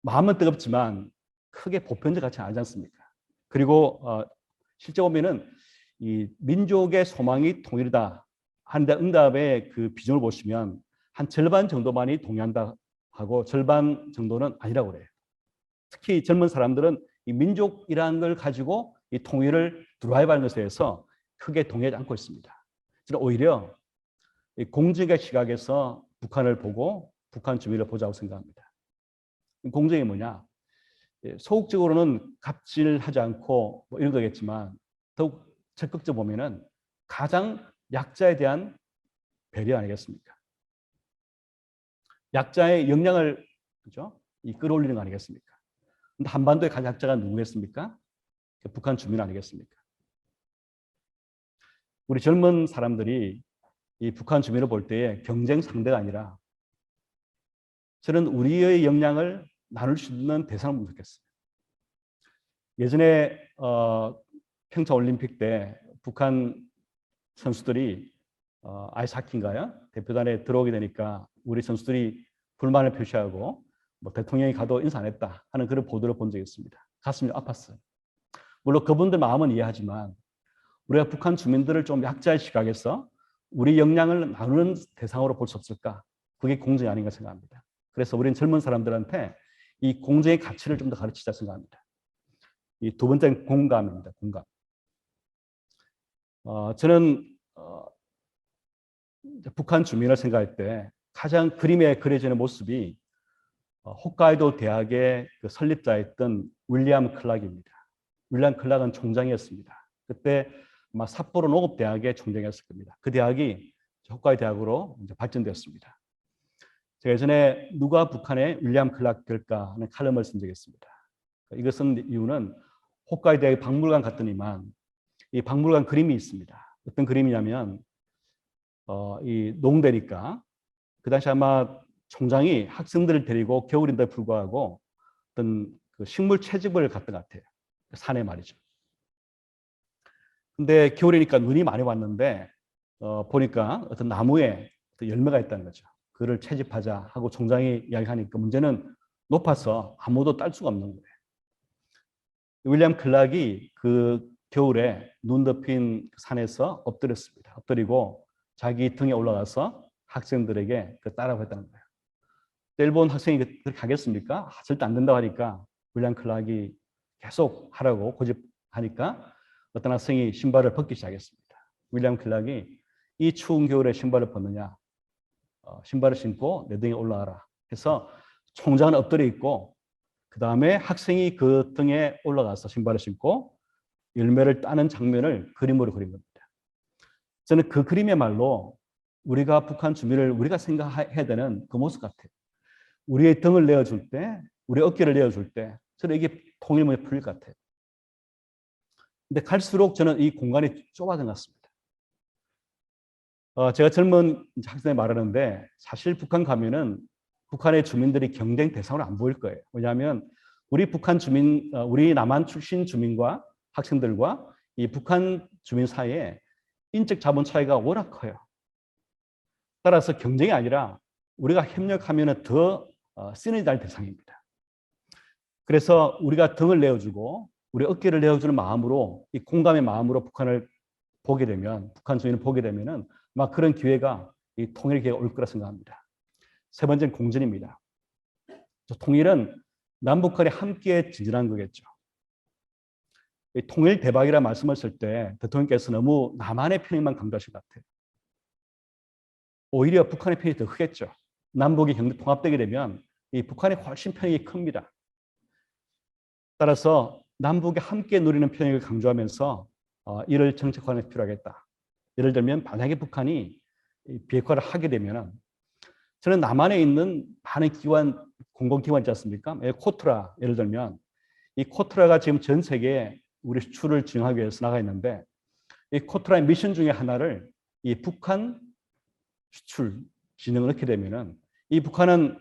마음은 뜨겁지만 크게 보편적 가치는 아니지 않습니까? 그리고 실제 보면은 이 민족의 소망이 통일이다 하는데 응답의 그 비중을 보시면 한 절반 정도만이 동의한다 하고 절반 정도는 아니라고 그래요. 특히 젊은 사람들은 이 민족이라는 걸 가지고 이 통일을 드라이브하는 것에 대해서 크게 동의하지 않고 있습니다. 저는 오히려 이 공정의 시각에서 북한을 보고 북한 주민을 보자고 생각합니다. 공정이 뭐냐? 소극적으로는 갑질하지 않고 뭐 이런 거겠지만 더욱 적극적으로 보면은 가장 약자에 대한 배려 아니겠습니까? 약자의 역량을 그죠? 끌어올리는 거 아니겠습니까? 근데 한반도의 가장 약자가 누구겠습니까? 북한 주민 아니겠습니까? 우리 젊은 사람들이 이 북한 주민을 볼 때에 경쟁 상대가 아니라 저는 우리의 역량을 나눌 수 있는 대상을 보면 좋겠어요. 예전에 평창 올림픽 때 북한 선수들이 아이스하키인가요? 대표단에 들어오게 되니까 우리 선수들이 불만을 표시하고 뭐 대통령이 가도 인사 안 했다 하는 그런 보도를 본 적이 있습니다. 가슴이 아팠어요. 물론 그분들 마음은 이해하지만 우리가 북한 주민들을 좀 약자의 시각에서 우리 역량을 나누는 대상으로 볼 수 없을까? 그게 공정이 아닌가 생각합니다. 그래서 우리는 젊은 사람들한테 이 공정의 가치를 좀 더 가르치자 생각합니다. 이 두 번째는 공감입니다. 공감. 저는 북한 주민을 생각할 때 가장 그림에 그려지는 모습이 홋카이도 대학의 그 설립자였던 윌리엄 클락입니다. 윌리엄 클락은 총장이었습니다. 그때 아마 삿포로 농업대학의 총장이었을 겁니다. 그 대학이 홋카이도 대학으로 이제 발전되었습니다. 제가 예전에 누가 북한의 윌리엄 클락 될까 하는 칼럼을 쓴 적이 있습니다. 이것은 이유는 홋카이도 대학의 박물관 갔더니만 이 박물관 그림이 있습니다. 어떤 그림이냐면 이 농대니까 그 당시 아마 총장이 학생들을 데리고 겨울인데 불구하고 어떤 그 식물 채집을 갔던 것 같아요. 산에 말이죠. 근데 겨울이니까 눈이 많이 왔는데 보니까 어떤 나무에 어떤 열매가 있다는 거죠. 그를 채집하자 하고 총장이 이야기하니까 문제는 높아서 아무도 딸 수가 없는 거예요. 윌리엄 클락이 그 겨울에 눈 덮인 산에서 엎드렸습니다. 엎드리고 자기 등에 올라가서 학생들에게 그 따라고 했다는 거예요. 일본 학생이 그렇게 하겠습니까? 절대 안 된다고 하니까 윌리엄 클락이 계속 하라고 고집하니까 어떤 학생이 신발을 벗기 시작했습니다. 윌리엄 클락이 이 추운 겨울에 신발을 벗느냐? 신발을 신고 내 등에 올라가라 해서 총장은 엎드려 있고 그 다음에 학생이 그 등에 올라가서 신발을 신고 열매를 따는 장면을 그림으로 그린 겁니다. 저는 그 그림의말로 우리가 북한 주민을 우리가 생각해야 되는 그 모습 같아요. 우리의 등을 내어줄 때, 우리의 어깨를 내어줄 때 저는 이게 통일문에 풀릴 것 같아요. 근데 갈수록 저는 이 공간이 좁아진 것 같습니다. 제가 젊은 학생에 말하는데 사실 북한 가면은 북한의 주민들이 경쟁 대상으로 안 보일 거예요. 왜냐하면 우리 북한 주민, 우리 남한 출신 주민과 학생들과 이 북한 주민 사이에 인적 자본 차이가 워낙 커요. 따라서 경쟁이 아니라 우리가 협력하면 더 시너지할 대상입니다. 그래서 우리가 등을 내어주고 우리 어깨를 내어주는 마음으로 이 공감의 마음으로 북한을 보게 되면 북한 주민을 보게 되면은 막 그런 기회가 이 통일 기회가 올 거라 생각합니다. 세 번째는 공전입니다. 통일은 남북한이 함께 진전한 거겠죠. 통일 대박이라 말씀하실 때 대통령께서 너무 남한의 편익만 강조하신 것 같아요. 오히려 북한의 편익이 더 크겠죠. 남북이 경제 통합되게 되면 이 북한이 훨씬 편익이 큽니다. 따라서 남북이 함께 누리는 편익을 강조하면서 이를 정책화하는 필요하겠다. 예를 들면 만약에 북한이 비핵화를 하게 되면 저는 남한에 있는 많은 기관 공공기관 있지 않습니까? 코트라 예를 들면 이 코트라가 지금 전 세계에 우리 수출을 진행하기 위해서 나가 있는데 이 코트라의 미션 중에 하나를 이 북한 수출 진행을 넣게 되면은 이 북한은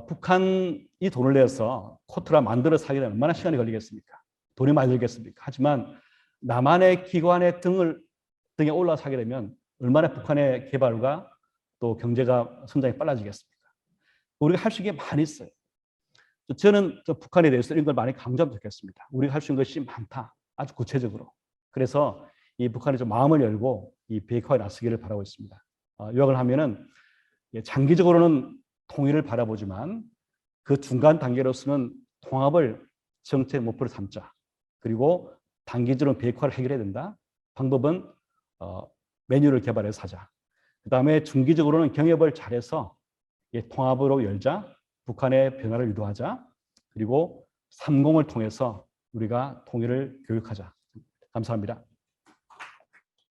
북한이 돈을 내서 코트라 만들어 사게 되면 얼마나 시간이 걸리겠습니까? 돈이 많이 들겠습니까? 하지만 남한의 기관의 등에 올라서게 되면 얼마나 북한의 개발과 또 경제가 성장이 빨라지겠습니까? 우리가 할 수 있는 게 많이 있어요. 저는 북한에 대해서 이런 걸 많이 강조하면 좋겠습니다. 우리가 할 수 있는 것이 많다. 아주 구체적으로. 그래서 이 북한이 좀 마음을 열고 이 비핵화에 나서기를 바라고 있습니다. 요약을 하면은 장기적으로는 통일을 바라보지만 그 중간 단계로서는 통합을 정책 목표로 삼자. 그리고 단기적으로 비핵화를 해결해야 된다. 방법은 메뉴를 개발해서 하자. 그다음에 중기적으로는 경협을 잘해서 통합으로 열자. 북한의 변화를 유도하자. 그리고 3공을 통해서 우리가 통일을 교육하자. 감사합니다.